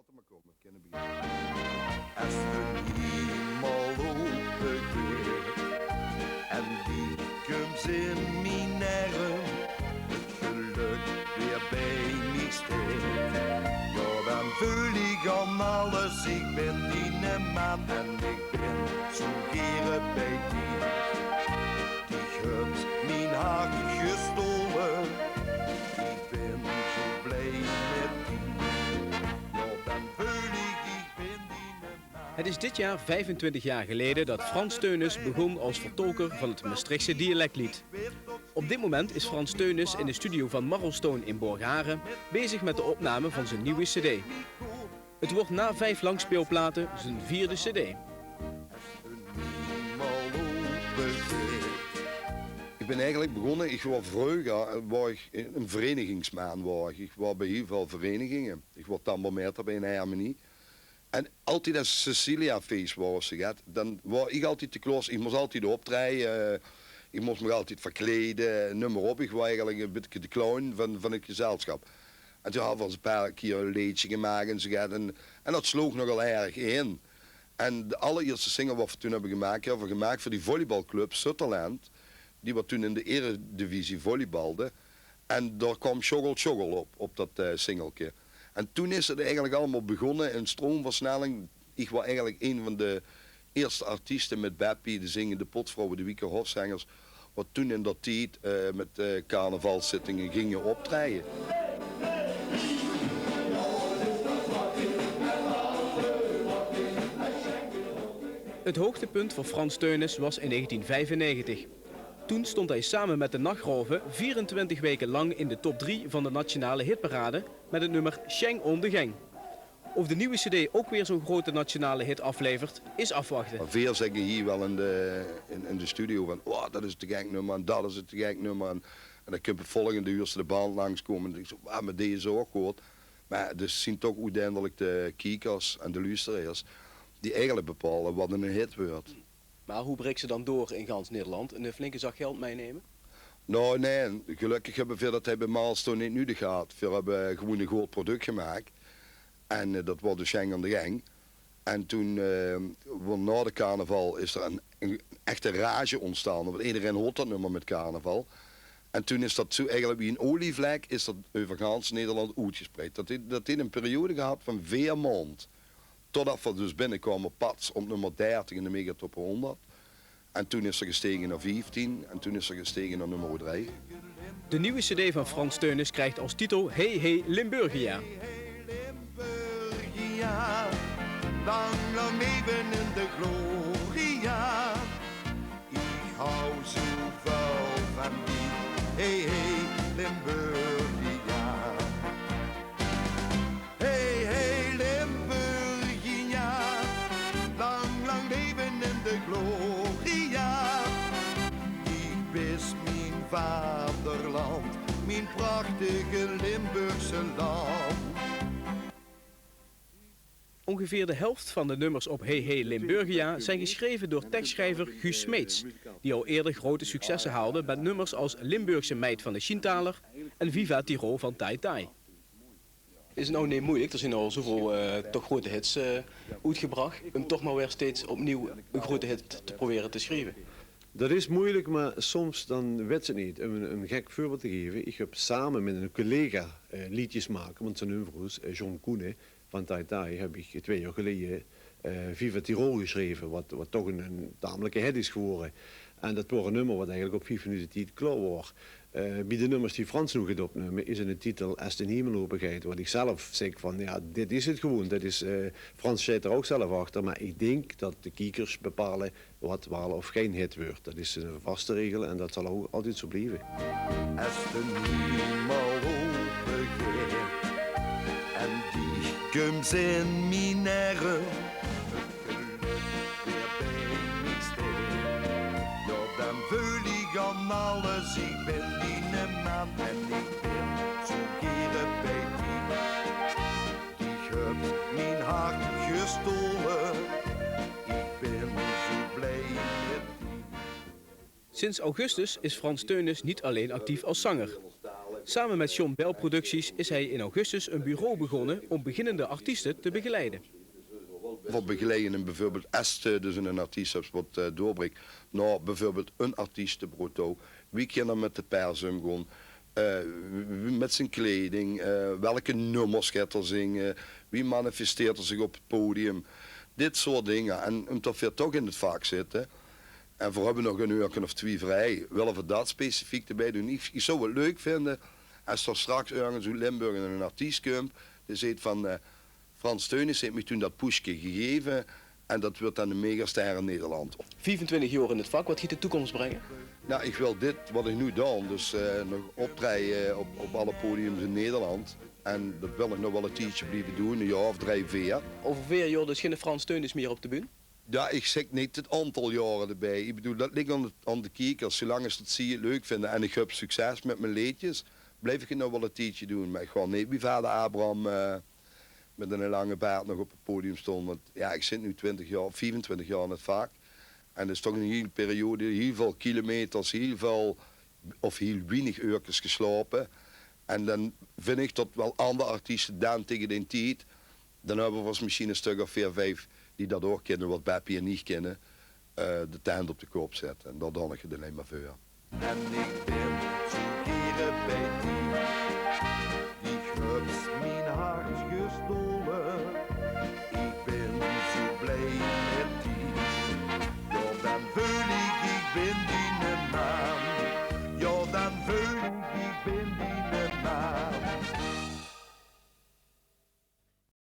Laat hem maar komen, kunnen beginnen. Als de hemel open gaat en die komt in mijn arm, het geluk weer bij mij staat. Ja, dan voel ik aan alles, ik ben die man en ik ben zo geren bij die. Die hebt mijn hart gestolen, ik ben zo blij met die. Het is dit jaar 25 jaar geleden dat Frans Teunis begon als vertolker van het Maastrichtse dialectlied. Op dit moment is Frans Teunis in de studio van Marlstone in Borgharen bezig met de opname van zijn nieuwe cd. Het wordt na 5 langspeelplaten zijn 4e cd. Ik ben eigenlijk begonnen, ik was vroeger een verenigingsman. Ik was bij heel veel verenigingen. Ik was tambourmeester bij een harmonie. En altijd als Cecilia feest was, dan was ik altijd te klos. Ik moest altijd optreden. Ik moest me altijd verkleden, noem maar op. Ik was eigenlijk een beetje de clown van het gezelschap. En toen hadden we een paar keer een liedje gemaakt en zo. En dat sloeg nogal erg in. En de allereerste single wat we toen hebben we gemaakt voor die volleybalclub Sutherland. Die wat toen in de eredivisie volleybalde. En daar kwam Sjogel op dat singeltje. En toen is het eigenlijk allemaal begonnen in stroomversnelling. Ik was eigenlijk een van de eerste artiesten met Beppie, de zingende potvrouwen, de Wieke Hofzangers. Wat toen in dat tijd met carnavalszittingen gingen optreden. Het hoogtepunt voor Frans Teunis was in 1995. Toen stond hij samen met de Nachtgraven 24 weken lang in de top 3 van de nationale hitparade met het nummer Scheng on de Geng. Of de nieuwe cd ook weer zo'n grote nationale hit aflevert, is afwachten. Veel zeggen hier wel in de studio van, oh, dat is het gengnummer en dat is het gengnummer. En dan kun je volgende uur de band langskomen en ik zo, maar deze ook goed. Maar dus zien toch uiteindelijk de kijkers en de luisteraars die eigenlijk bepalen wat een hit wordt. Maar hoe breekt ze dan door in gans Nederland? Een flinke zak geld meenemen? Nou nee, gelukkig hebben we dat hij bij Marlstone niet nodig gehad. We hebben gewoon een groot product gemaakt. En dat was de Scheng on de Geng. En toen, na de carnaval, is er een echte rage ontstaan. Want iedereen hoort dat nummer met carnaval. En toen is dat zo eigenlijk wie een olievlek, is dat over gans Nederland uitgespreid. Dat heeft een periode gehad van 4 maanden. Totdat we dus binnenkwamen pats op nummer 30 in de Megatop 100. En toen is er gestegen naar 15 en toen is er gestegen naar nummer 3. De nieuwe cd van Frans Teunis krijgt als titel Hey Hey Limburgia. Limburgia, lang leven in de gloria. Ik hou zo veel van die Hey Hey Limburgia. Hey Hey Limburgia, lang leven in de gloria. Ik mis mijn vaderland, mijn prachtige Limburgse land. Ongeveer de helft van de nummers op Hey Hey Limburgia zijn geschreven door tekstschrijver Guus Smeets, die al eerder grote successen haalde met nummers als Limburgse Meid van de Schientaler en Viva Tirol van Tai Tai. Is het nou niet moeilijk? Er zijn al zoveel toch grote hits uitgebracht, om toch maar weer steeds opnieuw een grote hit te proberen te schrijven. Dat is moeilijk, maar soms dan weet het niet. Om een gek voorbeeld te geven, ik heb samen met een collega liedjes maken, want zijn nummer is John Koene van Tai Tai, heb ik 2 jaar geleden Viva Tirol geschreven, wat toch een tamelijke hit is geworden. En dat was een nummer wat eigenlijk op 5 minuten tijd klaar was. Bij de nummers die Frans nog gaat opnemen is in de titel Als de hemel open gaat. Wat ik zelf zeg van, ja, dit is het gewoon. Dit is, Frans zit er ook zelf achter, maar ik denk dat de kijkers bepalen wat wel of geen hit wordt. Dat is een vaste regel en dat zal ook altijd zo blijven. Als de hemel open gaat en die komt in mijn arm, aan alles, ik ben die man en ik ben zo geren bij die. Die hebt mijn hart gestolen, ik ben zo blij met die. Sinds augustus is Frans Teunis niet alleen actief als zanger. Samen met John Bell Producties is hij in augustus een bureau begonnen om beginnende artiesten te begeleiden. Voor begeleiden bijvoorbeeld dus een artiest wat doorbreekt. Nou, bijvoorbeeld een artiestenbroto. Wie kan er met de pers omgaan? Met zijn kleding, welke nummers gaat er zingen, wie manifesteert er zich op het podium. Dit soort dingen. En omdat we toch in het vak zitten, en we hebben nog een uur of 2 vrij, willen we dat specifiek erbij doen. Ik zou het leuk vinden als er straks ergens in Limburg een artiest komt, die zegt van Frans Teunis heeft me toen dat pushje gegeven en dat wordt dan de megaster in Nederland. 24 jaar in het vak, wat gaat de toekomst brengen? Nou, ik wil dit wat ik nu doe, dus nog optreden op alle podiums in Nederland. En dat wil ik nog wel een tijdje blijven doen, een jaar of 3, 4. Over 4 jaar dus geen Frans Teunis meer op de bühne? Ja, ik zeg niet het aantal jaren erbij. Ik bedoel, dat ligt aan de kijkers. Zolang ze het zien, leuk vinden en ik heb succes met mijn liedjes, blijf ik het nog wel een tijdje doen. Maar ik ga niet bij vader Abraham met een lange baard nog op het podium staan. Want ja, ik zit nu 24 jaar in het vak. En dat is toch een hele periode, heel veel kilometers, heel weinig uurtjes geslapen. En dan vind ik dat wel andere artiesten dan tegen die tijd, dan hebben we misschien een stuk of 4, 5 die dat ook kennen, wat Beppie en niet kennen, de tent op de kop zetten. En daar dan ik het alleen maar voor. En ik ben zo'n keren bij die hebt mijn hart gestolen. Ik ben zo blij met